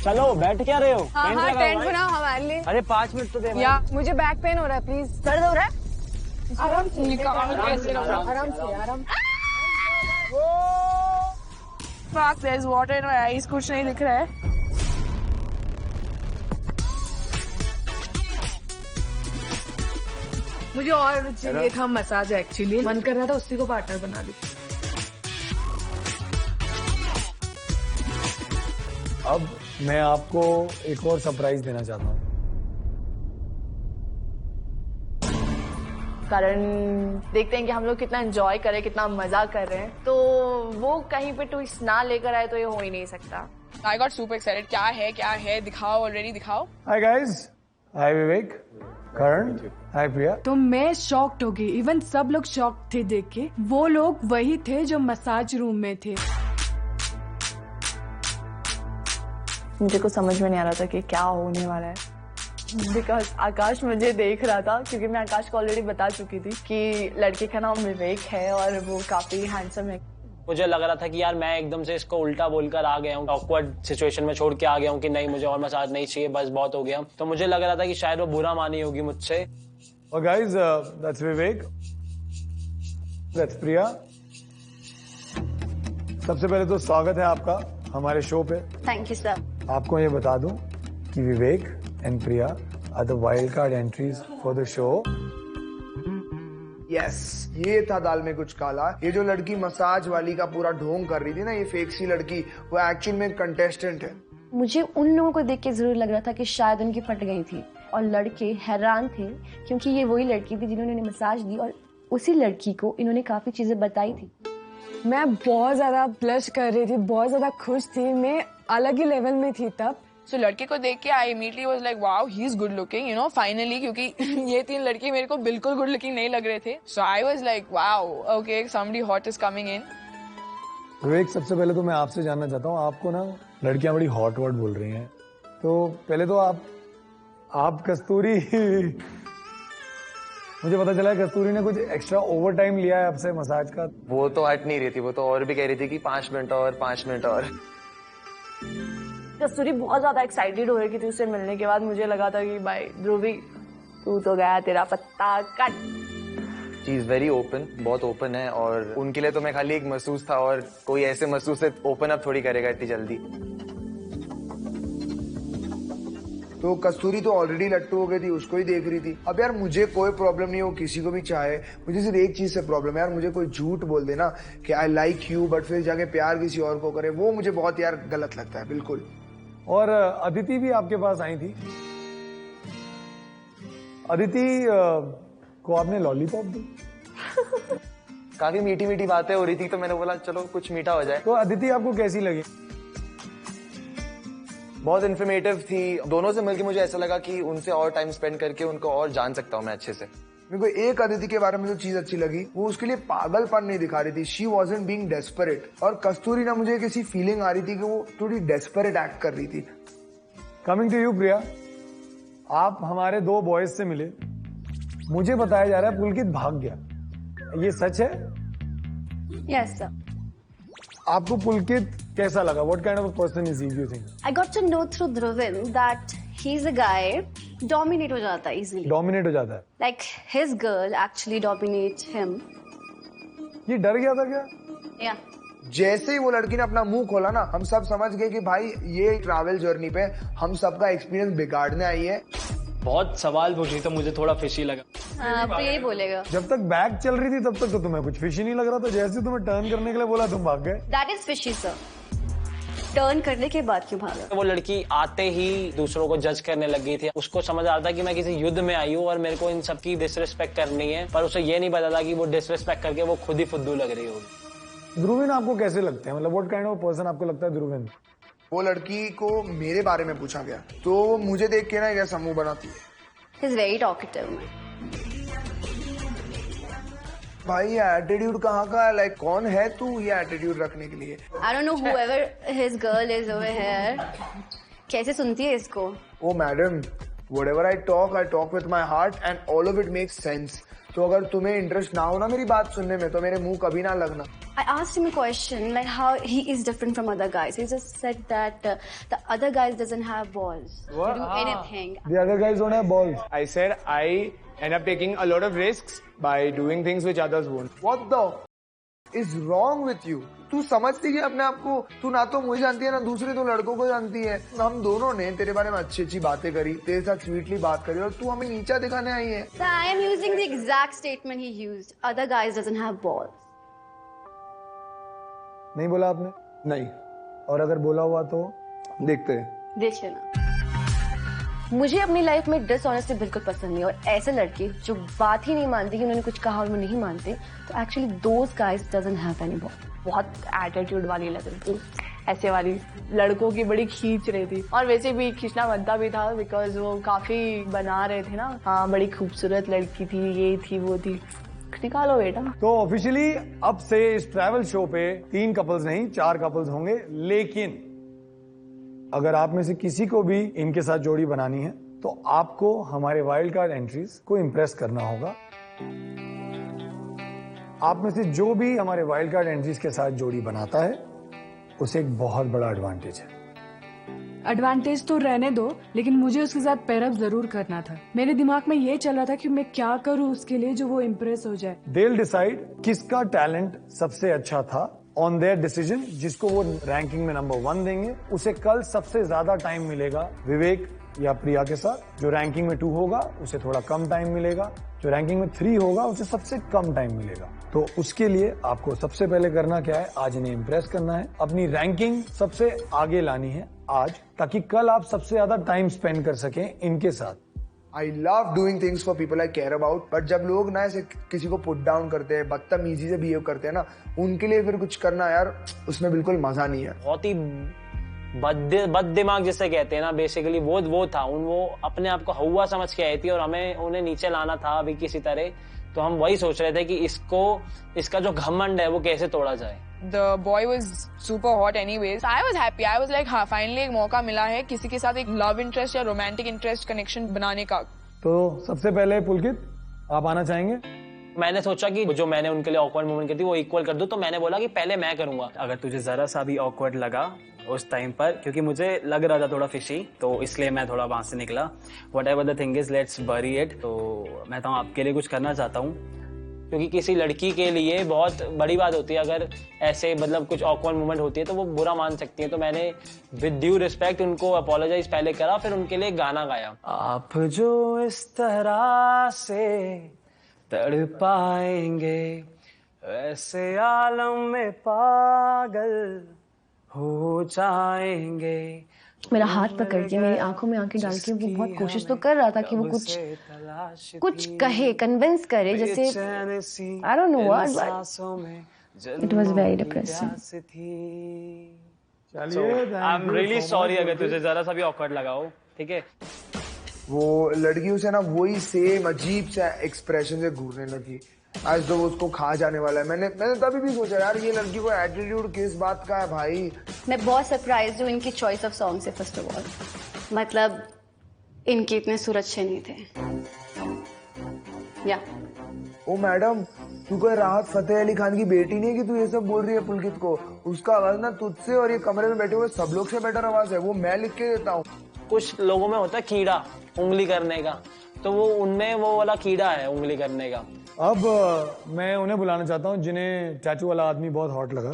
चलो बैठ क्या रहे हो? हाँ हाँ टेंट बनाओ हमारे लिए। अरे 5 मिनट तो दे। या मुझे बैक पेन हो रहा है, प्लीज। दर्द हो रहा है? आराम से निकाल, आराम से आराम। Fuck, there's water in my eyes, कुछ नहीं दिख रहा है। मुझे और चाहिए था मसाज, एक्चुअली मन कर रहा था उसी को पार्टनर बना दूं। अब मैं आपको एक और सरप्राइज देना चाहता हूँ। कारण देखते हैं कि हम लोग कितना एंजॉय कर रहे हैं, कितना मजा कर रहे हैं, तो वो कहीं पे ट्विस्ट ना लेकर आए तो ये हो ही नहीं सकता। I got super excited। क्या है दिखाओ, ऑलरेडी दिखाओ। हाय गाइस, हाय विवेक, करण, हाय प्रिया। तो मैं शॉक्ड हो गई, इवन सब लोग शॉक्ड थे देख के। वो लोग वही थे जो मसाज रूम में थे। मुझे कुछ समझ में नहीं आ रहा था कि क्या होने वाला है, बिकॉज आकाश मुझे देख रहा था, क्योंकि मैं आकाश को ऑलरेडी बता चुकी थी कि लड़के का नाम विवेक है और वो काफी हैंडसम है। मुझे लग रहा था कि यार मैं एकदम से इसको उल्टा बोलकर आ गया हूँ, ऑकवर्ड सिचुएशन में छोड़ के आ गया हूँ कि नहीं मुझे और मसाज नहीं चाहिए, बस बहुत हो गया। तो मुझे लग रहा था कि शायद वो बुरा मानी होगी मुझसे। और guys, that's Vivek, that's Priya. सबसे पहले तो स्वागत है आपका हमारे शो पे। Thank you sir. आपको ये बता दूं कि Vivek and Priya are the wild card entries for the show. Yes, ये था दाल में कुछ काला। ये जो लड़की मसाज वाली का पूरा ढोंग कर रही थी ना, ये फेक सी लड़की, वो एक्चुअल में कंटेस्टेंट है। मुझे उन लोगों को देख के जरूर लग रहा था कि शायद उनकी फट गई थी, और लड़के हैरान थे क्योंकि ये वही लड़की थी जिन्होंने मसाज दी, और उसी लड़की को इन्होंने काफी चीजें बताई थी। मैं बहुत ज्यादा ब्लश कर रही थी, बहुत ज्यादा खुश थी, मैं अलग ही लेवल में थी तब। So, लड़के को देख के I immediately was like wow he is good looking, you know, finally, क्योंकि ये 3 लड़के मेरे को बिल्कुल गुड लुकिंग नहीं लग रहे थे। So I was like wow, okay, somebody hot is coming in. Vivek, सबसे पहले तो मैं आपसे जानना चाहता हूँ, आपको ना लड़कियां बड़ी हॉट वर्ड बोल रही हैं, तो पहले तो आप कस्तूरी मुझे पता चला है कस्तूरी ने कुछ एक्स्ट्रा ओवर टाइम लिया है आपसे मसाज का। वो तो हट नहीं रही थी, वो तो और भी कह रही थी कि 5 मिनट और 5 मिनट और। कस्तूरी बहुत ज्यादा एक्साइटेड हो रही थी उससे मिलने के बाद। मुझे लगा था कि भाई ध्रुवी तू तो गया, तेरा पत्ता cut. She is very open, बहुत ओपन है, और उनके लिए तो मैं खाली एक महसूस था, और कोई ऐसे महसूस से ओपन अप थोड़ी करेगा इतनी जल्दी। तो कस्तूरी तो ऑलरेडी लट्टू हो गई थी, उसको ही देख रही थी। अब यार मुझे कोई प्रॉब्लम नहीं हो, किसी को भी चाहे, मुझे सिर्फ एक चीज से प्रॉब्लम है यार, मुझे कोई झूठ बोल देना कि आई लाइक यू बट फिर जाके प्यार किसी और को करे, वो मुझे बहुत यार गलत लगता है, बिल्कुल। और अदिति भी आपके पास आई थी। अदिति को आपने लॉलीपॉप दी। काफी मीठी मीठी बातें हो रही थी, तो मैंने बोला चलो कुछ मीठा हो जाए। तो अदिति आपको कैसी लगी? बहुत इन्फॉर्मेटिव थी। दोनों से मिलकर मुझे ऐसा लगा कि उनसे और टाइम स्पेंड करके उनको और जान सकता हूँ मैं अच्छे से। मेरे को एक अदिति के बारे में जो चीज अच्छी लगी, वो उसके लिए पागलपन नहीं दिखा रही थी। She wasn't being desperate. और कस्तूरी ना, मुझे किसी फीलिंग आ रही थी कि वो थोड़ी डेस्परेट एक्ट कर रही थी। कमिंग टू यू प्रिया, आप हमारे 2 बॉयज से मिले, मुझे बताया जा रहा है पुलकित भाग गया, ये सच है? Yes sir. आपको पुलकित कैसा लगा? What kind of a person is he, you think? I got to know through Dhruvin that he is a guy dominate हो जाता है इजीली। डोमिनेट हो जाता है, like his girl actually dominates him. ये डर गया था क्या? या जैसे ही वो लड़की ने अपना मुंह खोला ना, हम सब समझ गए कि भाई ये ट्रैवल जर्नी पे हम सबका एक्सपीरियंस बिगाड़ने आई है। बहुत सवाल पूछ रही तो मुझे थोड़ा फिशी लगा। हाँ, तो यही बोलेगा। जब तक बैग चल रही थी तब तक तो तुम्हें कुछ फिशी नहीं लग रहा था, जैसे तुम्हें टर्न करने के लिए बोला तुम भाग गए। That is fishy sir. Turn करने के बाद क्यों भागा? वो लड़की आते ही दूसरों को जज करने लग गई थी। उसको समझ आ रहा था कि मैं किसी युद्ध में आई हूँ और मेरे को इन सबकी डिसरिस्पेक्ट करनी है, पर उसे ये नहीं पता था कि वो डिसरिस्पेक्ट करके वो खुद ही फुद्दू लग रही होगी। ध्रुविन आपको कैसे लगते हैं? मतलब व्हाट काइंड ऑफ पर्सन आपको लगता है ध्रुविन? वो लड़की को मेरे बारे में पूछा गया तो मुझे देख के ना ये समूह बनाती है। He is very talkative. भाई ये एटीट्यूड कहाँ का है? लाइक कौन है तू ये एटीट्यूड रखने के लिए? I don't know whoever his girl is over here. कैसे सुनती है इसको? ओ madam, Whatever I talk with my heart and all of it makes sense. तो अगर तुम्हें इंटरेस्ट ना हो ना मेरी बात सुनने में तो मेरे मुंह कभी ना लगना. I asked him a question like how he is different from other guys. He just said that the other guys doesn't have balls to do anything. The other guys don't have balls. I said I end up taking a lot of risks by doing things which others won't. What the is wrong with you? तू समझती है अपने आप को? तू ना तो मुझे जानती है ना दूसरे तो लड़कों को जानती है. हम दोनों ने तेरे बारे में अच्छी अच्छी बातें करी, तेरे साथ स्वीटली बात करी और तू हमें नीचा दिखाने आई है. So I am using the exact statement he used. Other guys doesn't have balls. नहीं बोला आपने? नहीं. और अगर बोला हुआ तो देखते हैं. देख लेना. मुझे अपनी लाइफ में डिसऑनेस्टी बिल्कुल पसंद नहीं और ऐसे लड़के जो बात ही नहीं मानते कि उन्होंने कुछ कहा और वो नहीं मानते तो actually those guys doesn't have any ball. बहुत एटीट्यूड वाली लग रही थी, ऐसे वाली लड़कों की बड़ी खींच रही थी और वैसे भी खींचना बनता भी था बिकॉज वो काफी बना रहे थे ना. हाँ बड़ी खूबसूरत लड़की थी, ये थी वो थी. निकालो बेटा. तो ऑफिशियली अब से इस ट्रैवल शो पे 3 कपल्स नहीं 4 कपल्स होंगे. लेकिन अगर आप में से किसी को भी इनके साथ जोड़ी बनानी है तो आपको हमारे वाइल्ड कार्ड एंट्रीज को इम्प्रेस करना होगा. आप में से जो भी हमारे वाइल्ड कार्ड एंट्रीज के साथ जोड़ी बनाता है उसे एक बहुत बड़ा एडवांटेज है. एडवांटेज तो रहने दो, लेकिन मुझे उसके साथ पेयरअप जरूर करना था. मेरे दिमाग में ये चल रहा था कि मैं क्या करूं उसके लिए जो वो इम्प्रेस हो जाए. They'll decide किसका टैलेंट सबसे अच्छा था ऑन देयर डिसीजन. जिसको वो रैंकिंग में नंबर 1 देंगे उसे कल सबसे ज्यादा टाइम मिलेगा विवेक या प्रिया के साथ. जो रैंकिंग में 2 होगा उसे थोड़ा कम टाइम मिलेगा. जो रैंकिंग में 3 होगा उसे सबसे कम टाइम मिलेगा. तो उसके लिए आपको सबसे पहले करना क्या है, आज इन्हें इम्प्रेस करना है. अपनी रैंकिंग सबसे आगे लानी है आज, ताकि कल आप सबसे ज्यादा टाइम स्पेंड कर सकें इनके साथ. I love doing things for people I care about, but जब लोग ना ऐसे किसी को पुट डाउन करते हैं, बदतमीजी से बिहेव करते हैं ना, उनके लिए फिर कुछ करना यार उसमें बिल्कुल मजा नहीं है. बहुत ही बद दिमाग जिसे कहते हैं ना, बेसिकली वो था. वो अपने आप को हवा समझ के आई थी और हमें उन्हें नीचे लाना था अभी किसी तरह. तो हम वही सोच रहे थे कि इसका जो घमंड है वो कैसे तोड़ा जाए. The boy was super hot anyways. I was happy. I was like, हाँ finally एक मौका मिला है किसी के साथ एक love interest या romantic interest connection बनाने का. तो सबसे पहले पुलकित आप आना चाहेंगे? मैंने सोचा कि जो मैंने उनके लिए ऑकवर्ड मोमेंट की थी वो इक्वल कर दूं. तो मैंने बोला कि पहले मैं करूंगा. अगर तुझे जरा सा भी ऑकवर्ड लगा उस टाइम पर, क्योंकि मुझे लग रहा था थोड़ा फिशी, तो इसलिए मैं थोड़ा वहां से निकला. Whatever the thing is let's बरी इट. तो मैं तो आपके लिए कुछ करना चाहता हूँ, क्योंकि किसी लड़की के लिए बहुत बड़ी बात होती है अगर ऐसे मतलब कुछ ऑकवर्ड मोमेंट होती है तो वो बुरा मान सकती है. तो मैंने विद ड्यू रिस्पेक्ट उनको अपोलोजाइज पहले करा, फिर उनके लिए गाना गाया. आप जो इस तरह से तड़पाएंगे ऐसे आलम में पागल हो जाएंगे. मेरा हाथ पकड़ के मेरी आंखों में आंखें डाल के वो बहुत कोशिश तो कर रहा था कि वो कुछ कहे, कन्विंस करे. जैसे I don't know what, it was very depressing. I am really sorry अगर तुझे जरा सा भी ऑकवर्ड लगा हो. ठीक है. वो लड़की उसे ना वही सेम अजीब सा एक्सप्रेशन से घूरने लगी आज तो वो उसको खा जाने वाला है. मैंने तभी भी सोचा यार ये लड़की को एटीट्यूड किस बात का है भाई. मैं बहुत सरप्राइज हूँ इनकी चॉइस ऑफ सॉन्ग से. फर्स्ट ऑफ ऑल मतलब इनके इतने सुर अच्छे नहीं थे. या ओ मैडम, तू कोई राहत फतेह अली खान की बेटी नहीं है कि तू ये सब बोल रही है पुलकित को. उसका आवाज ना तुझसे और ये कमरे में बैठे हुए सब लोग से बेटर आवाज है. वो मैं लिख के देता हूँ. कुछ लोगों में होता है कीड़ा उंगली करने का, तो वो उनमें वो वाला कीड़ा है उंगली करने का. अब मैं उन्हें बुलाना चाहता हूँ जिन्हें टैटू वाला आदमी बहुत हॉट लगा.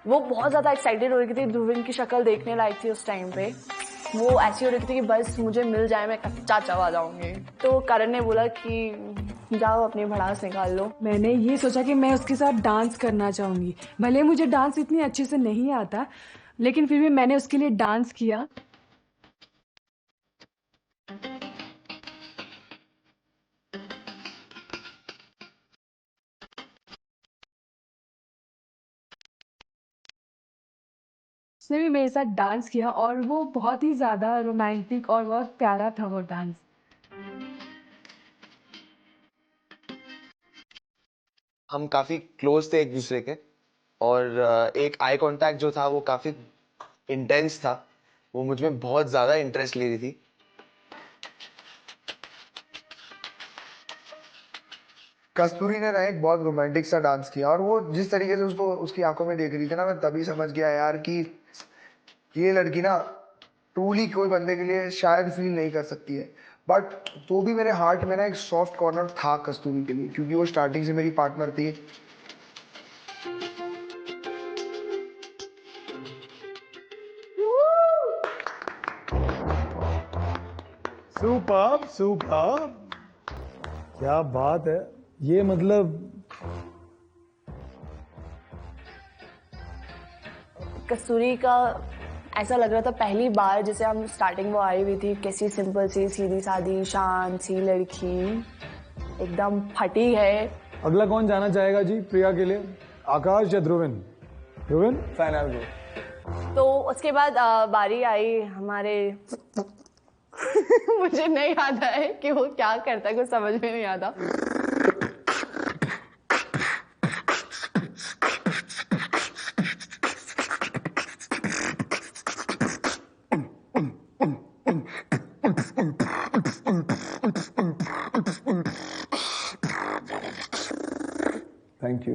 वो बहुत ज्यादा एक्साइटेड हो रही थी, ध्रुविन की शक्ल देखने लायक थी उस टाइम पे. वो ऐसी हो रही थी कि बस मुझे मिल जाए मैं कच्चा चबा जाऊंगी. तो करण ने बोला कि जाओ अपनी भड़ास निकाल लो. मैंने ये सोचा कि मैं उसके साथ डांस करना चाहूंगी. भले मुझे डांस इतनी अच्छे से नहीं आता, लेकिन फिर भी मैंने उसके लिए डांस किया. उसने भी मेरे साथ डांस किया और वो बहुत ही ज्यादा रोमांटिक और बहुत प्यारा था वो डांस. हम काफी क्लोज थे एक दूसरे के और एक आई कांटेक्ट जो था वो काफी इंटेंस था. वो मुझ में बहुत ज्यादा इंटरेस्ट ले रही थी कस्तूरी ने ना एक बहुत रोमांटिक सा डांस किया और वो जिस तरीके से उसको उसकी आंखों में देख रही थी ना, मैं तभी समझ गया यार कि ये लड़की ना ट्रूली कोई बंदे के लिए शायद फील नहीं कर सकती है। बट तो भी मेरे हार्ट में ना एक सॉफ्ट कॉर्नर था कस्तूरी के लिए, क्योंकि वो स्टार्टिंग से मेरी पार्टनर थी। सुपर सुपर, क्या बात है। ये मतलब कस्तूरी का ऐसा लग रहा था पहली बार जैसे हम स्टार्टिंग वो आई हुई थी, कैसी सिंपल सी सीधी सादी शांत सी लड़की, एकदम फटी है। अगला कौन जाना चाहेगा जी प्रिया के लिए, आकाश या ध्रुविन? ध्रुविन फाइनल गो। तो उसके बाद बारी आई हमारे मुझे नहीं आता है कि वो क्या करता है, कुछ समझ में नहीं आता। Thank you.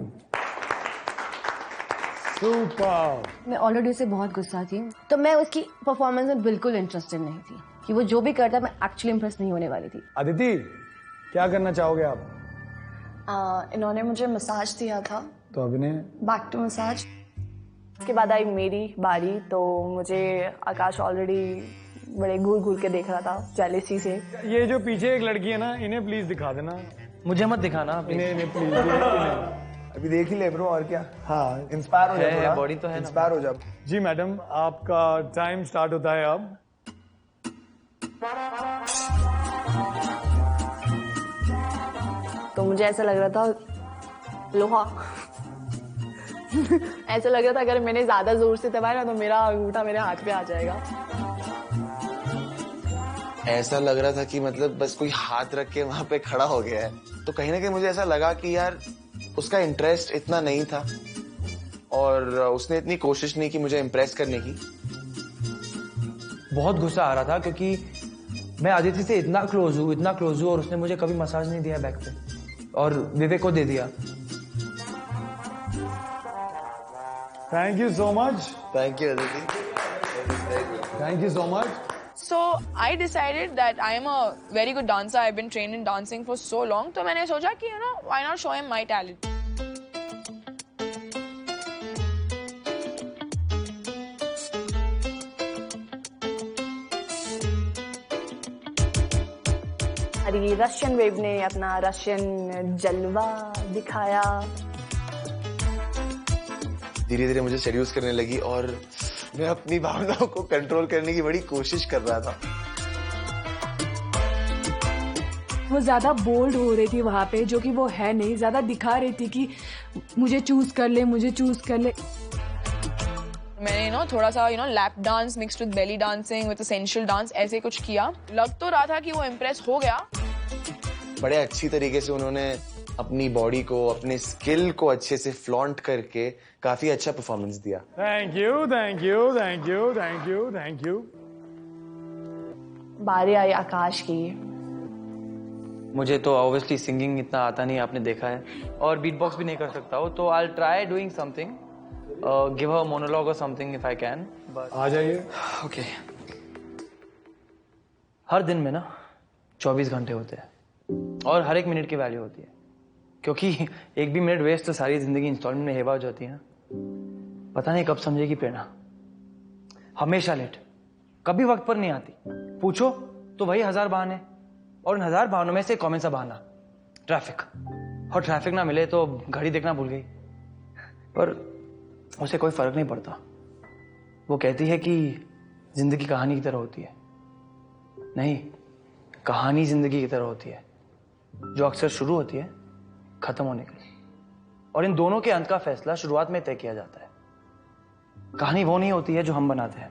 सुपर। मैं ऑलरेडी उसे बहुत गुस्सा थी, तो मैं उसकी परफॉर्मेंस में बिल्कुल इंटरेस्टेड नहीं थी कि वो जो भी करता मैं एक्चुअली इंप्रेस नहीं होने वाली थी। अदिति, क्या करना चाहोगे आप? इन्होंने मुझे मसाज दिया था, तो अभिनय बैक टू मसाज। उसके बाद आई मेरी बारी, तो मुझे आकाश ऑलरेडी बड़े घूर घूर के देख रहा था जेलेसी से। ये जो पीछे एक लड़की है ना, इन्हें प्लीज दिखा देना। मुझे मत दिखाना इन्हें प्लीज। अभी देख ही ले ब्रो, और क्या। हाँ, इंस्पायर हो है, जा, बॉडी तो है ना। इंस्पायर हो जा। जी मैडम, आपका टाइम स्टार्ट होता है अब। तो मुझे ऐसा लग रहा था लोहा ऐसा लग रहा था अगर मैंने ज्यादा जोर से दबाया ना तो मेरा अंगूठा मेरे हाथ पे आ जाएगा। ऐसा लग रहा था कि मतलब बस कोई हाथ रख के वहां पे खड़ा हो गया है। तो कहीं ना कहीं मुझे ऐसा लगा कि यार उसका इंटरेस्ट इतना नहीं था और उसने इतनी कोशिश नहीं की मुझे इम्प्रेस करने की। बहुत गुस्सा आ रहा था क्योंकि मैं आदित्य से इतना क्लोज हूँ और उसने मुझे कभी मसाज नहीं दिया बैक पे, और विवेक को दे दिया। Thank you so much. Thank you Aditi, thank you so much. So I decided that I am a very good dancer. I've been trained in dancing for so long. तो मैंने सोचा कि why not show him my talent. हमारी Russian wave ने अपना Russian जलवा दिखाया। धीरे धीरे मुझे सेड्यूस करने लगी और मैं अपनी भावनाओं को कंट्रोल करने की बड़ी कोशिश कर रहा था। वो ज्यादा बोल्ड हो रही थी वहां पे, जो कि वो है नहीं, ज्यादा दिखा रही थी कि मुझे चूज कर ले, मुझे चूज कर ले। मैंने थोड़ा सा lap dance mixed with belly dancing with sensual dance ऐसे कुछ किया। लग तो रहा था कि वो इम्प्रेस हो गया। बड़े अच्छी तरीके से उन्होंने अपनी बॉडी को, अपने स्किल को अच्छे से फ्लॉन्ट करके काफी अच्छा परफॉर्मेंस दिया। Thank you, thank you, thank you, thank you, thank you. बारी आई आकाश की। मुझे तो ऑब्वियसली सिंगिंग इतना आता नहीं, आपने देखा है, और बीट बॉक्स भी नहीं कर सकता हूँ, तो I try doing something, give a monologue और समथिंग इफ आई कैन। आ जाइए। ओके। हर दिन में ना 24 घंटे होते हैं और हर एक मिनट की वैल्यू होती है, क्योंकि एक भी मिनट वेस्ट तो सारी जिंदगी इंस्टॉलमेंट में हेवा हो जाती है ना। पता नहीं कब समझेगी प्रेरणा, हमेशा लेट, कभी वक्त पर नहीं आती। पूछो तो वही 1000 बहाने, और उन 1000 बहानों में से कौन सा बहाना? ट्रैफिक। और ट्रैफिक ना मिले तो घड़ी देखना भूल गई, पर उसे कोई फर्क नहीं पड़ता। वो कहती है कि जिंदगी कहानी की तरह होती है। नहीं, कहानी जिंदगी की तरह होती है, जो अक्सर शुरू होती है खत्म होने के लिए, और इन दोनों के अंत का फैसला शुरुआत में तय किया जाता है। कहानी वो नहीं होती है जो हम बनाते हैं,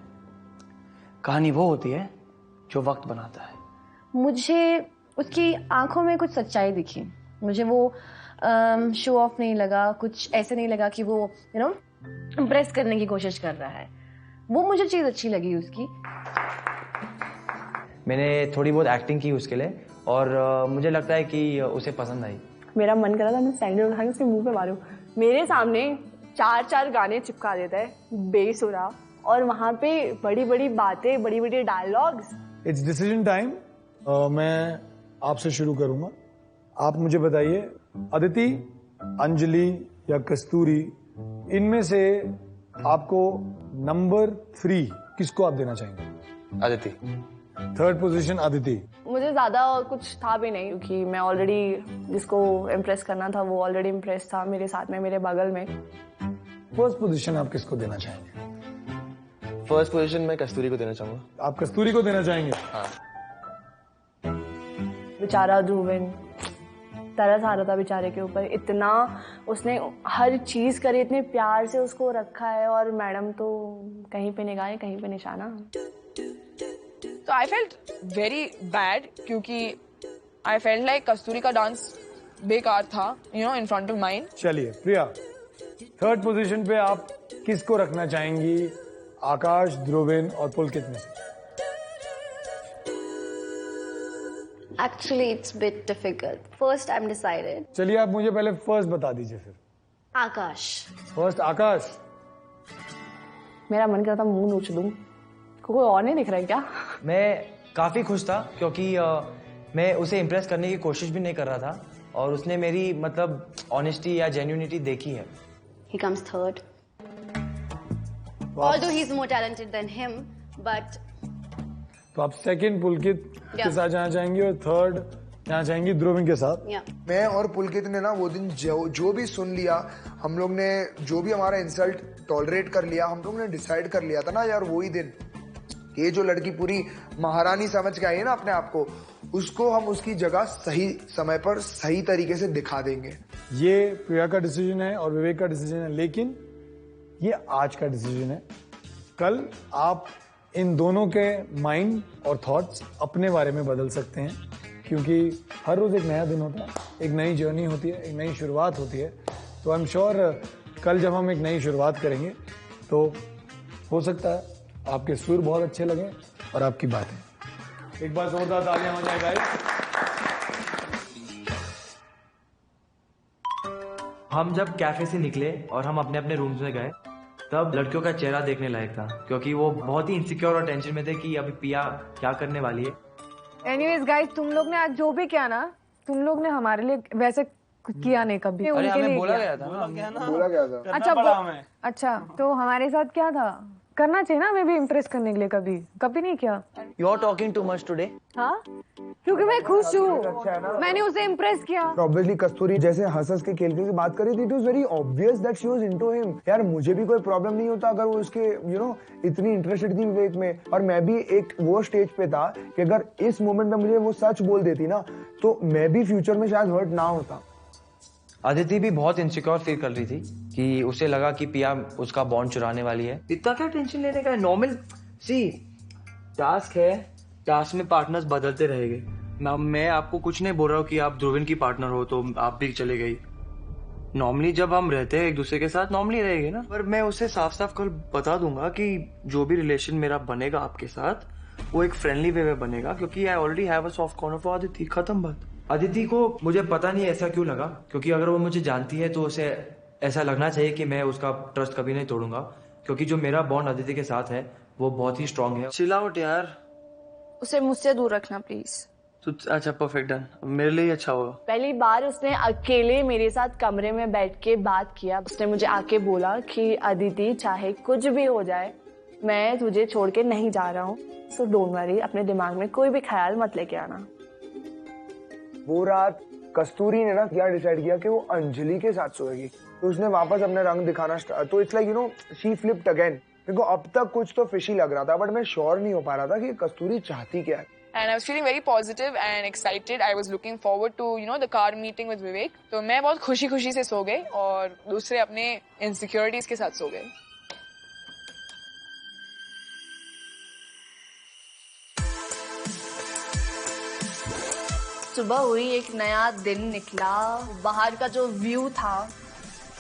कहानी वो होती है जो वक्त बनाता है। मुझे उसकी आंखों में कुछ सच्चाई दिखी। मुझे वो शो ऑफ नहीं लगा, कुछ ऐसे नहीं लगा कि वो इम्प्रेस करने की कोशिश कर रहा है। वो मुझे चीज अच्छी लगी उसकी। मैंने थोड़ी बहुत एक्टिंग की उसके लिए और मुझे लगता है कि उसे पसंद आई। मेरा मन कर रहा था मैं सैंडल उठा के उसके मुंह पे मारूं। मेरे सामने 4 गाने चिपका देता है बेसुरा, और वहां पे बड़ी बड़ी बातें, बड़ी बड़ी डायलॉग्स। It's decision time. मैं आपसे शुरू करूंगा। आप मुझे बताइए, अदिति, अंजलि या कस्तूरी, इनमें से आपको नंबर 3 किसको आप देना चाहेंगे? अदिति। 3rd position Aditi. मुझे ज्यादा कुछ था भी नहीं क्योंकि मैं ऑलरेडी जिसको इम्प्रेस करना था वो ऑलरेडी इम्प्रेस था मेरे साथ में, मेरे बगल में। 1st पोजीशन आप किसको देना चाहेंगे? 1st पोजीशन मैं कस्तूरी को देना चाहूंगा। आप कस्तूरी को देना चाहेंगे? हाँ। बेचारा ध्रुवन, तरस आ रहा था बेचारे के ऊपर। इतना उसने हर चीज करी, इतने प्यार से उसको रखा है, और मैडम तो कहीं पे निगाहें कहीं पे निशाना। तो आई फेल्ट वेरी बैड क्योंकि आई फेल्ट लाइक कस्तूरी का डांस बेकार था, you know, in front of mine. चलिए प्रिया, 3rd पोजीशन पे आप किसको रखना चाहेंगी? आकाश, ध्रुवन और पुलकित में से? Actually, it's a bit difficult. First, I'm decided. चलिए आप मुझे पहले 1st बता दीजिए फिर। आकाश। 1st आकाश। मेरा मन करता मुंह नोच दूं। कोई और नहीं दिख रहा है क्या? मैं काफ़ी खुश था क्योंकि मैं उसे इम्प्रेस करने की कोशिश भी नहीं कर रहा था और उसने मेरी मतलब ऑनेस्टी या जेन्युइनिटी देखी है। He comes 3rd. Although he's more talented than him, but तो आप 2nd पुलकित के साथ जाना चाहेंगी और 3rd जाना चाहेंगी ध्रुवन के साथ? मैं और पुलकित ने ना वो दिन जो भी सुन लिया, हम लोग ने जो भी हमारा इंसल्ट टॉलरेट कर लिया, हम लोग ने डिसाइड कर लिया था ना यार, वही दिन ये जो लड़की पूरी महारानी समझ के आई है ना अपने आप को, उसको हम उसकी जगह सही समय पर सही तरीके से दिखा देंगे। ये प्रिया का डिसीजन है और विवेक का डिसीजन है, लेकिन ये आज का डिसीजन है। कल आप इन दोनों के माइंड और थॉट्स अपने बारे में बदल सकते हैं, क्योंकि हर रोज एक नया दिन होता है, एक नई जर्नी होती है, एक नई शुरुआत होती है। तो आई एम श्योर कल जब हम एक नई शुरुआत करेंगे तो हो सकता है आपके सुर बहुत अच्छे लगे और आपकी बातें। एक बार जोरदार तालियां हो जाए गाइस। हम जब कैफे से निकले और हम अपने अपने रूम्स में गए तब लड़कियों का चेहरा देखने लायक था, क्योंकि वो बहुत ही इनसिक्योर और टेंशन में थे कि अभी पिया क्या करने वाली है। एनीवेज गाइस, तुम लोग ने आज जो भी किया ना, तुम लोग ने हमारे लिए वैसे किया नहीं कभी। अरे उनके हमें लिए बोला किया। गया था ना, बोला गया था। अच्छा तो हमारे साथ क्या था? करना चाहिए ना हमें भी इम्प्रेस करने के लिए। कभी कभी नहीं किया। You are talking too much today. हाँ, क्योंकि मैं खुश हूँ, मैंने उसे इम्प्रेस किया। ऑब्वियसली कस्तूरी जैसे हंस के खेल के बात करी थी, it was very obvious that she was into him. यार मुझे भी कोई प्रॉब्लम नहीं होता अगर वो उसके इतनी इंटरेस्टेड थी विवेक में, और मैं भी एक वो स्टेज पे था कि अगर इस मोमेंट में मुझे वो सच बोल देती ना तो मैं भी फ्यूचर में शायद हर्ट ना होता। अदिति भी बहुत इनसिक्योर फील कर रही थी कि उसे लगा कि पिया उसका बॉन्ड चुराने वाली है। इतना क्या टेंशन लेने का है? नॉर्मल सी टास्क है, टास्क में पार्टनर्स बदलते रहेंगे। मैं आपको कुछ नहीं बोल रहा हूँ कि आप ध्रुवन की पार्टनर हो तो आप भी चले गई। नॉर्मली जब हम रहते हैं एक दूसरे के साथ नॉर्मली रहेंगे ना, पर मैं उसे साफ साफ कल बता दूंगा कि जो भी रिलेशन मेरा बनेगा आपके साथ वो एक फ्रेंडली वे में बनेगा, क्योंकि I already have a soft corner for Aditi. खत्म बात। अदिति को मुझे पता नहीं ऐसा क्यों लगा, क्योंकि अगर वो मुझे जानती है तो उसे ऐसा लगना चाहिए कि मैं उसका ट्रस्ट कभी नहीं तोड़ूंगा, क्योंकि जो मेरा बॉन्ड अदिति के साथ है वो बहुत ही स्ट्रांग है। चिल आउट यार, उसे मुझसे दूर रखना प्लीज। तो अच्छा परफेक्ट डन, मेरे लिए अच्छा होगा। पहली बार उसने अकेले मेरे साथ कमरे में बैठ के बात किया। उसने मुझे आके बोला कि अदिति चाहे कुछ भी हो जाए मैं तुझे छोड़ के नहीं जा रहा हूँ, सो डोंट वरी, अपने दिमाग में कोई भी ख्याल मत लेके आना। वो रात कस्तूरी ने ना क्या डिसाइड किया कि वो अंजलि के साथ सोएगी, तो उसने वापस अपने रंग दिखाना तो it's like she flipped again. देखो अब तक कुछ तो फिशी लग रहा था, बट मैं श्योर नहीं हो पा रहा था कि कस्तूरी चाहती क्या है। And I was feeling very positive and excited. I was looking forward to, the car meeting with Vivek. तो मैं बहुत खुशी से सो गई और दूसरे अपने insecurities के साथ सो गए। सुबह हुई, एक नया दिन निकला। बाहर का जो व्यू था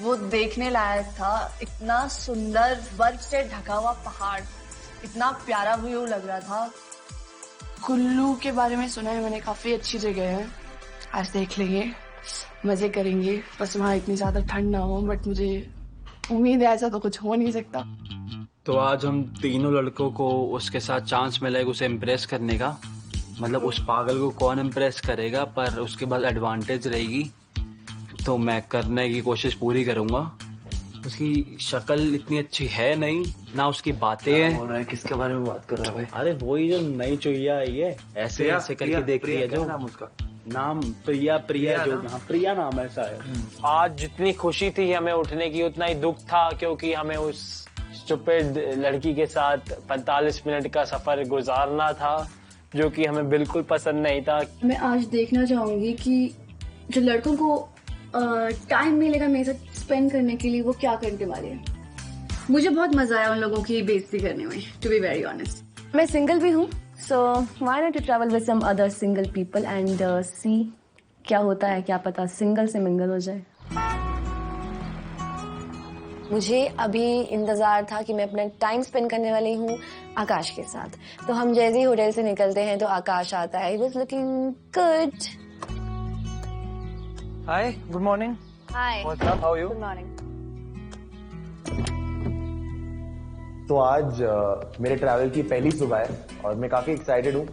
वो देखने लायक था। इतना सुंदर बर्फ से ढका हुआ पहाड़, इतना प्यारा व्यू लग रहा था। कुल्लू के बारे में सुना है मैंने, काफी अच्छी जगह है। आज देख लेंगे, मजे करेंगे, बस वहाँ इतनी ज्यादा ठंड ना हो। बट मुझे उम्मीद है ऐसा तो कुछ हो नहीं सकता। तो आज हम तीनों लड़कों को उसके साथ चांस मिलेगा उसे इम्प्रेस करने का। मतलब उस पागल को कौन इम्प्रेस करेगा, पर उसके बाद एडवांटेज रहेगी तो मैं करने की कोशिश पूरी करूंगा। उसकी शक्ल इतनी अच्छी है नहीं ना, उसकी बातें हैं। बोल रहा है किसके बारे में बात कर रहा है भाई? अरे वही जो नई चुईया आई है, ऐसे ऐसे करके देख रही है जो नाम उसका नाम प्रिया जो प्रिया नाम ऐसा है। आज जितनी खुशी थी हमें उठने की, उतना ही दुख था क्योंकि हमें उस स्टूपिड लड़की के साथ 45 मिनट का सफर गुजारना था जो कि हमें बिल्कुल पसंद नहीं था। मैं आज देखना चाहूंगी कि जो लड़कों को टाइम मिलेगा मेरे साथ स्पेंड करने के लिए वो क्या करने वाले हैं। मुझे बहुत मजा आया उन लोगों की बेइज्जती करने में, टू बी वेरी ऑनेस्ट। मैं सिंगल भी हूँ, so why not to travel with some other single people and see क्या होता है, क्या पता सिंगल से मिंगल हो जाए। मुझे अभी इंतजार था कि मैं अपना टाइम स्पेंड करने वाली हूँ आकाश के साथ। तो हम जैसे ही होटल से निकलते हैं तो आकाश आता है। He was looking good. Hi, good morning. Hi. What's up? How are you? Good morning. तो आज मेरे ट्रैवल की पहली सुबह है और मैं काफी एक्साइटेड हूँ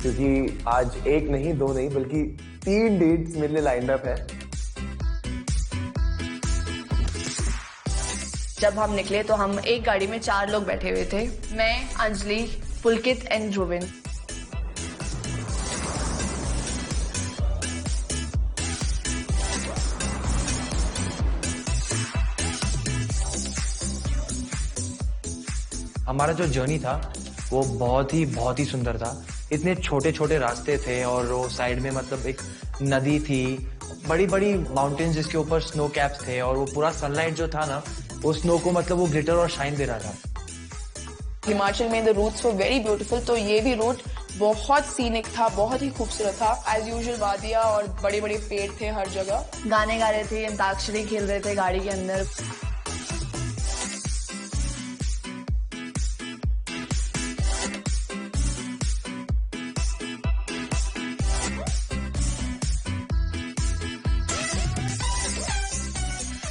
क्योंकि आज एक नहीं, दो नहीं, बल्कि 3 डेट्स मेरे लिए लाइन अप है। जब हम निकले तो हम एक गाड़ी में 4 लोग बैठे हुए थे, मैं, अंजलि, पुलकित एंड ध्रुविन। हमारा जो जर्नी था वो बहुत ही सुंदर था। इतने छोटे छोटे रास्ते थे और वो साइड में मतलब एक नदी थी, बड़ी बड़ी माउंटेन्स जिसके ऊपर स्नो कैप्स थे और वो पूरा सनलाइट जो था ना वो स्नो को मतलब वो ग्लिटर और शाइन दे रहा था। हिमाचल में the routes were very beautiful, तो ये भी रूट बहुत सीनिक था, बहुत ही खूबसूरत था। एज यूजुअल वादियाँ और बड़े बड़े पेड़ थे हर जगह। गाने गा रहे थे, अंताक्षरी खेल रहे थे गाड़ी के अंदर।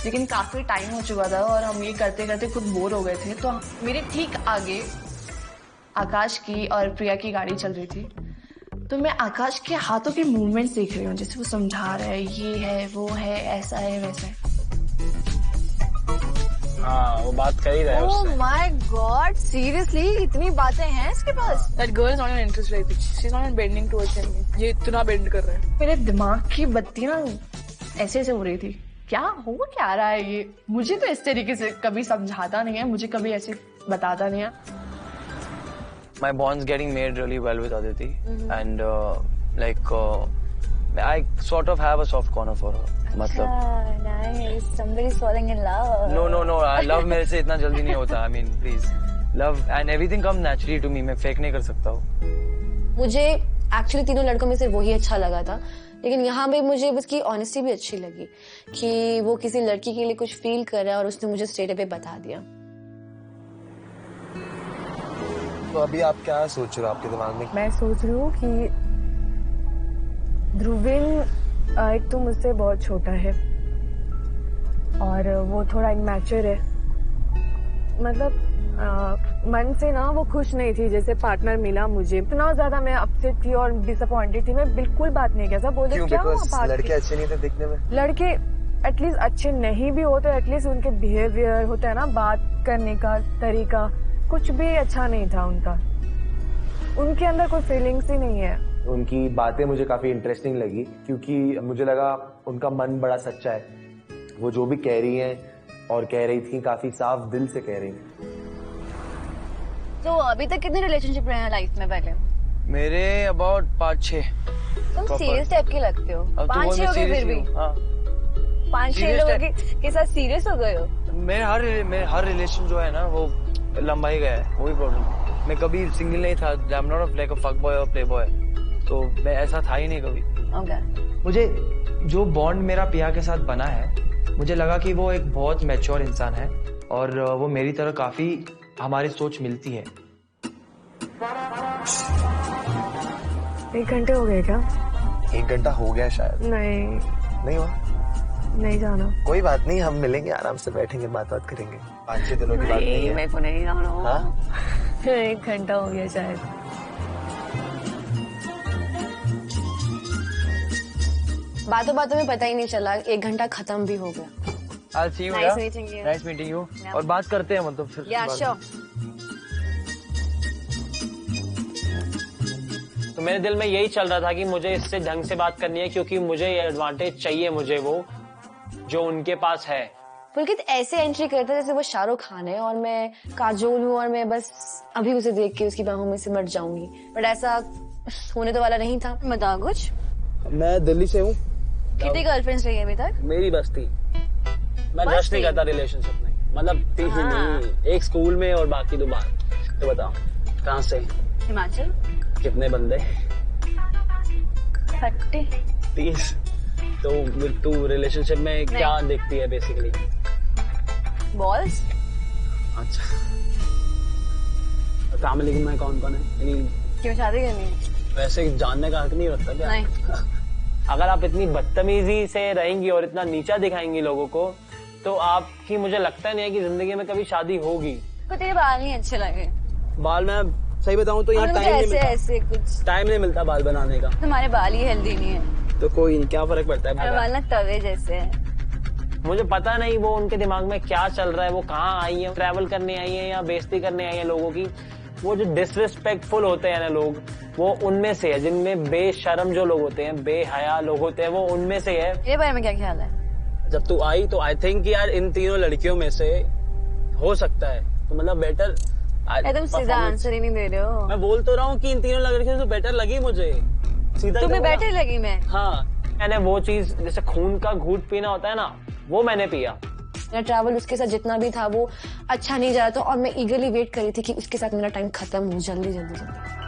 लेकिन काफी टाइम हो चुका था और हम ये करते करते खुद बोर हो गए थे। तो मेरे ठीक आगे आकाश की और प्रिया की गाड़ी चल रही थी, तो मैं आकाश के हाथों के मूवमेंट्स देख रही हूँ, जैसे वो समझा रहा है ये है वो है ऐसा है वैसा है। हाँ, वो बात कर ही रहा है उससे। Oh my God, seriously, इतनी बातें हैं इसके पास? That girl is not even interested. She's not even bending towards him. ये इतना बेंड कर रहा है। मेरे दिमाग की बत्ती ना ऐसे ऐसे हो रही थी, क्या हो क्या रहा है ये? मुझे तो इस तरीके से कभी समझाता नहीं है, मुझे कभी ऐसे बताता नहीं है। My bond's getting made really well with Aditi, and I sort of have a soft corner for her. मतलब nice, somebody's falling in love. No, love मेरे से इतना जल्दी नहीं होता। I mean, please, love and everything comes naturally to me. मैं fake नहीं कर सकता हूँ। मुझे एक्चुअली तीनों लड़कों में से वही अच्छा लगा था, लेकिन यहाँ पे मुझे उसकी ऑनेस्टी भी अच्छी लगी कि वो किसी लड़की के लिए कुछ फील कर रहा है और उसने मुझे स्ट्रेट अवे बता दिया। तो अभी आप क्या सोच रहे हो आपके दिमाग में? मैं सोच रही हूँ कि ध्रुविन एक तो मुझसे बहुत छोटा है और वो थोड़ा इमैच्योर है। मतलब मन से ना वो खुश नहीं थी जैसे पार्टनर मिला मुझे। इतना ज्यादा मैं अपसेट थी और डिसअपॉइंटेड थी। मैं बिल्कुल बात नहीं किया। बोले क्या हुआ? लड़के अच्छे नहीं थे दिखने में? लड़के एटलीस्ट अच्छे नहीं भी हो तो एटलीस्ट उनके बिहेवियर होता है ना, बात करने का तरीका, कुछ भी अच्छा नहीं था उनका। उनके अंदर कोई फीलिंग्स ही नहीं है। उनकी बातें मुझे काफी इंटरेस्टिंग लगी क्योंकि मुझे लगा उनका मन बड़ा सच्चा है। वो जो भी कह रही हैं और कह रही थी काफी साफ दिल से कह रही थी। तो अभी तक कितने रिलेशनशिप रहे हैं लाइफ में पहले? मेरे अबाउट 5-6। तुम सीरियस टाइप के लगते हो। 5-6 हो गए फिर भी? 5-6 लोगों के साथ सीरियस हो गए हो? मेरे हर रिलेशन जो है ना वो लंबा ही गया है, वही प्रॉब्लम। मैं कभी सिंगल नहीं था। आई am not like a fuck boy और प्ले बॉय, तो मैं ऐसा था ही नहीं कभी। मुझे जो बॉन्ड मेरा प्रिया के साथ बना है, मुझे लगा कि वो एक बहुत मैच्योर इंसान है और वो मेरी तरह काफी हमारी सोच मिलती है। 1 घंटे हो गए क्या? 1 घंटा हो गया शायद। नहीं हुआ? नहीं जाना। कोई बात नहीं, हम मिलेंगे, आराम से बैठेंगे, बात करेंगे। 5-6 दिनों की बात नहीं है। मेरे को नहीं जाना। हाँ? 1 घंटा हो गया शायद। बातों बातों में पता ही नहीं चला, 1 घंटा खत्म भी हो गया। I'll see you. Nice meeting you. Nice meeting you. और बात करते हैं मतलब फिर। Yeah, sure. तो मेरे दिल में यही चल रहा था कि मुझे इससे ढंग से बात करनी है, क्योंकि मुझे ये एडवांटेज चाहिए, मुझे वो जो उनके पास है। पुलकित ऐसे एंट्री करता है जैसे वो शाहरुख खान है और मैं काजोल हूँ और मैं बस अभी उसे देख के उसकी बाहों में सिमट जाऊंगी, बट ऐसा होने तो वाला नहीं था। बता कुछ। मैं दिल्ली से हूँ। कितनी गर्लफ्रेंड्स रही है अभी तक? मेरी बस थी। मैं बस जस्ट नहीं थी? करता रिलेशनशिप में, मतलब 3 ही नहीं, एक स्कूल में और बाकी 2 बार। तो बताओ कहाँ से? हिमाचल। कितने बंदे? 30। तो तू रिलेशनशिप में क्या देखती है बेसिकली? बॉल्स। अच्छा, फैमिली में कौन कौन है? क्यों शादी करनी है? वैसे जानने का हक नहीं रखता क्या? नहीं। अगर आप इतनी बदतमीजी से रहेंगी और इतना नीचा दिखाएंगी लोगों को, तो आपकी मुझे लगता नहीं है कि जिंदगी में कभी शादी होगी। को तेरे बाल नहीं अच्छे लगे। बाल मैं सही बताऊं तो यहाँ टाइम नहीं मिलता। ऐसे कुछ टाइम नहीं मिलता बाल बनाने का। तुम्हारे बाल ही हेल्दी नहीं है। तो कोई नहीं, क्या फर्क पड़ता है? मेरे बाल ना तवे जैसे हैं। मुझे पता नहीं वो उनके दिमाग में क्या चल रहा है, वो कहाँ आई है, ट्रैवल करने आई है या बेइज्जती करने आई है लोगों की। वो जो डिसरिस्पेक्टफुल होते हैं ना लोग, वो उनमें से है। जिनमें बेशर्म जो लोग होते हैं, बेहया लोग होते हैं, वो उनमें से है। मेरे बारे में क्या ख्याल है? जब तू आई तो आई थिंक यार इन तीनों लड़कियों में से हो सकता है तो मतलब बेटर। तुम सीधा आंसर ही नहीं दे रहे हो। मैं बोल तो रहा हूँ कि इन तीनों लड़कियों से बेटर लगी मुझे। सीधा तुम्हें बेटर लगी मैं? हाँ, मैंने वो चीज जैसे खून का घूंट पीना होता है ना, वो मैंने पिया। मेरा ट्रैवल उसके साथ जितना भी था वो अच्छा नहीं जा रहा था और मैं ईगरली वेट कर रही थी कि उसके साथ मेरा टाइम खत्म हो जल्दी जल्दी।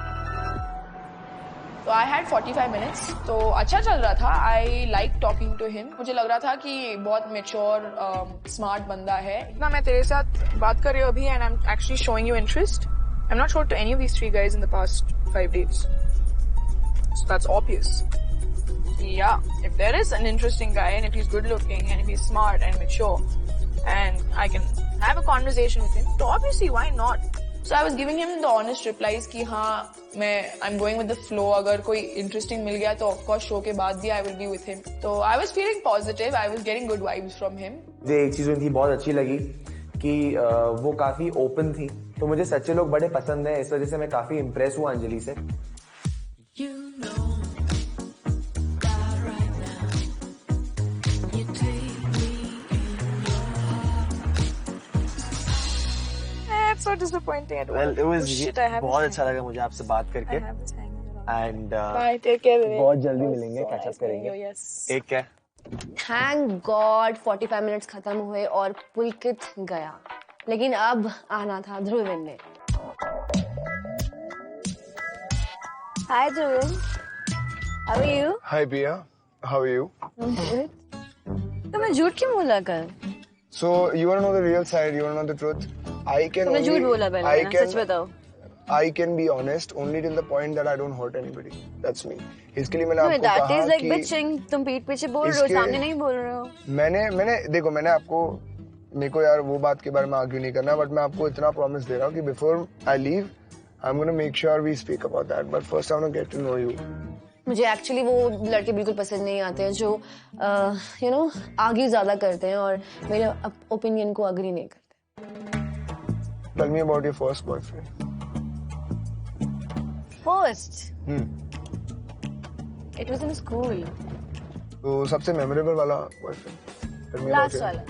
तो आई हैड 45 मिनट्स, तो अच्छा चल रहा था। I like talking to him. मुझे लग रहा था कि बहुत मेच्योर स्मार्ट बंदा है। इतना मैं तेरे साथ बात कर रही हूँ अभी and I am actually showing you interest. I am not showed to any of these 3 guys in the past 5 days. So that's obvious. Yeah, if there is an interesting guy and if he's good looking and if he's smart and mature and I can have a conversation with him, so obviously why not? So I was giving him the honest replies कि हाँ I'm going with the flow. अगर कोई interesting मिल गया तो of course show के बाद भी I will be with him. So I was feeling positive. I was getting good vibes from him. मुझे एक चीज उनकी बहुत अच्छी लगी कि वो काफी ओपन थी। तो मुझे सच्चे लोग बड़े पसंद हैं, इस वजह से मैं काफी इम्प्रेस हुआ अंजलि से। So disappointing. Well, it was Shit, I have बहुत अच्छा लगा मुझे आपसे बात करके। And Bye. Take care. बहुत जल्दी मिलेंगे, कैच अप करेंगे। Yes. एक क्या? थैंक गॉड 45 मिनट्स खत्म हुए और पुलकित गया, लेकिन अब आना था ध्रुविन ने। Hi Dhruv. How are you? Hi Pia, how are you? तुम्हें झूठ क्यों बोला कल? So you wanna know the real side? You wanna know the truth? I can तुमने only. झूठ बोला पहले ना, सच बताओ। I can be honest only till the point that I don't hurt anybody. That's me. इसके लिए मैंने आपको That कहा is like कि bitching. तुम पीठ पीछे बोल रहे हो, सामने नहीं बोल रहे हो। मैंने आपको, मेरे को यार वो बात के बारे में आर्ग्यू नहीं करना, बट मैं आपको इतना प्रॉमिस दे रहा हूँ कि before I leave I am gonna make sure we speak about that, but first I want to get to know you. मुझे एक्चुअली वो लड़के बिल्कुल पसंद नहीं आते हैं जो यू नो आर्ग्यू ज्यादा करते हैं और मेरे ओपिनियन को अग्री नहीं करते। Tell me about your first boyfriend. First. It was in school. तो सबसे मेमोरेबल वाला बॉयफ्रेंड? Last वाला.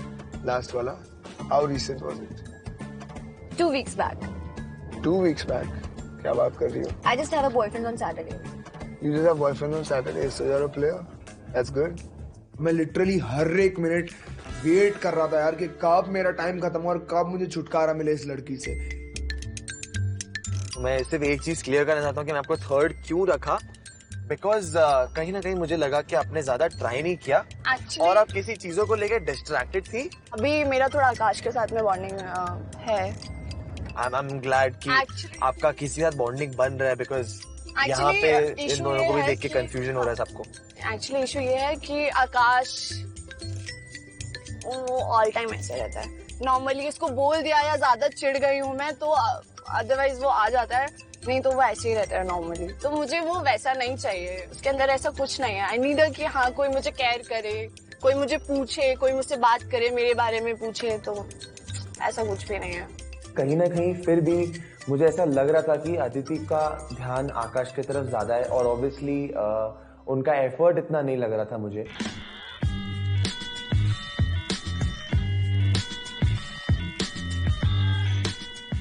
लास्ट वाला। How recent was it? 2 weeks back. 2 weeks back. क्या बात कर रही हो? I just have a boyfriend on Saturdays. You just have boyfriend on Saturdays, so you're a player. That's good. मैं literally हर एक minute wait कर रहा था यार कि कब मेरा टाइम खत्म हो और कब मुझे छुटकारा मिले इस लड़की से। मैं सिर्फ एक चीज क्लियर करना चाहता हूँ कि मैं आपको थर्ड क्यों रखा, बिकॉज कहीं ना कहीं मुझे लगा कि आपने ज्यादा ट्राई नहीं किया Actually, और आप किसी चीजों को लेकर डिस्ट्रैक्टेड थी। अभी मेरा थोड़ा आकाश के साथ में बॉन्डिंग है। आई एम ग्लैड कि आपका किसी के साथ बॉन्डिंग बन रहा है, बिकॉज यहाँ पे इन दोनों को भी देख के कंफ्यूजन हो रहा है सबको। एक्चुअली इशू ये है कि आकाश वो ऑल टाइम ऐसे रहता है। नॉर्मली इसको बोल दिया या ज्यादा चिढ़ गई हूँ मैं तो अदरवाइज वो आ जाता है, नहीं तो वो ऐसे ही रहता है नॉर्मली। तो मुझे वो वैसा नहीं चाहिए, उसके अंदर ऐसा कुछ नहीं है। आई नीड कि हाँ कोई मुझे केयर करे, कोई मुझे पूछे, कोई मुझसे बात करे, मेरे बारे में पूछे, तो ऐसा कुछ भी नहीं है। कहीं ना कहीं फिर भी मुझे ऐसा लग रहा था कि अदिति का ध्यान आकाश की तरफ ज्यादा है और ऑब्वियसली उनका एफर्ट इतना नहीं लग रहा था मुझे।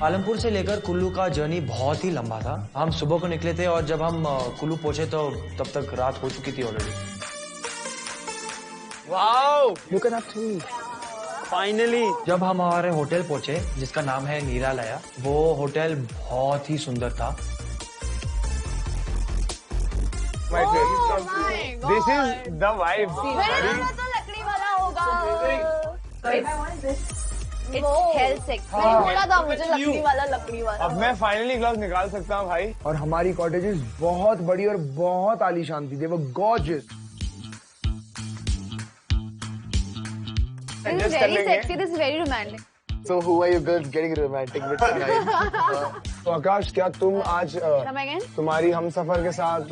पालमपुर से लेकर कुल्लू का जर्नी बहुत ही लंबा था। हम सुबह को निकले थे और जब हम कुल्लू पहुंचे तो तब तक रात हो चुकी थी already. Wow, look at that tree. Finally जब हम हमारे होटल पहुंचे जिसका नाम है नीरालया, वो होटल बहुत ही सुंदर था। This is the vibe. तो लकड़ी वाला होगा। बोला था मुझे लकड़ी वाला। अब मैं फाइनली ग्लव्स निकाल सकता हूँ भाई। और हमारी कॉटेजेस बहुत बड़ी और बहुत आलीशान थी। They were gorgeous. This is very sexy. This is very romantic. So who are you girls getting romantic with tonight? तो आकाश, क्या तुम आज तुम्हारी हम सफर के साथ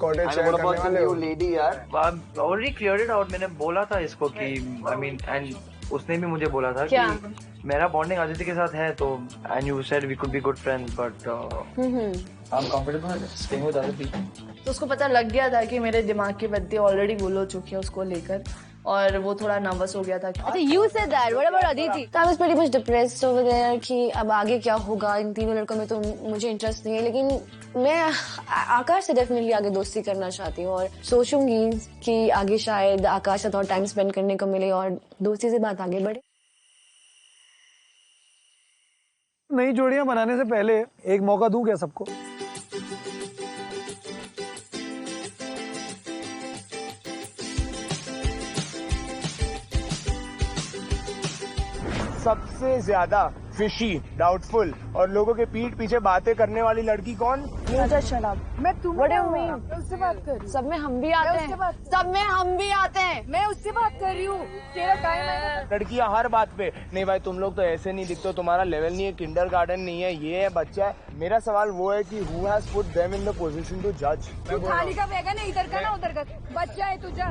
कॉटेज शेयर करने वाले हो? लेडी यार, ऑलरेडी क्लियर्ड आउट। मैंने बोला था इसको कि आई मीन, एंड उसने भी मुझे बोला था कि मेरा बॉन्डिंग आदित्य के साथ है, तो and you said we could be good friends, but I am comfortable staying with other people. तो उसको पता लग गया था कि मेरे दिमाग की बत्ती ऑलरेडी गुल हो चुकी है उसको लेकर, और वो थोड़ा नर्वस हो गया था। अच्छा, you said that. What about Aditi? I was pretty much depressed over there कि अब आगे क्या होगा। इन तीनों लड़कों में तो मुझे इंटरेस्ट नहीं है, लेकिन मैं आकाश से डेफिनेटली आगे दोस्ती करना चाहती हूँ और सोचूंगी कि आगे शायद आकाश से थोड़ा टाइम स्पेंड करने को मिले और दोस्ती से बात आगे बढ़े। नई जोड़ियां बनाने से पहले एक मौका दूं क्या सबको? सबसे ज्यादा फिशी, डाउटफुल और लोगों के पीठ पीछे बातें करने वाली लड़की कौन? मैं तुम बड़े उम्मीद उससे बात कर रही हूँ। सब में हम भी आते हैं, सब में हम भी आते हैं। मैं उससे बात कर रही हूँ। तेरा टाइम है। लड़कियां हर बात पे, नहीं भाई तुम लोग तो ऐसे नहीं दिखते, तुम्हारा लेवल नहीं है, किंडरगार्टन नहीं है, ये है, बच्चा है। मेरा सवाल वो है कि who has put them in the position to judge? तू थाली का बैग है ना, इधर का ना उधर का, बच्चा है तुझा।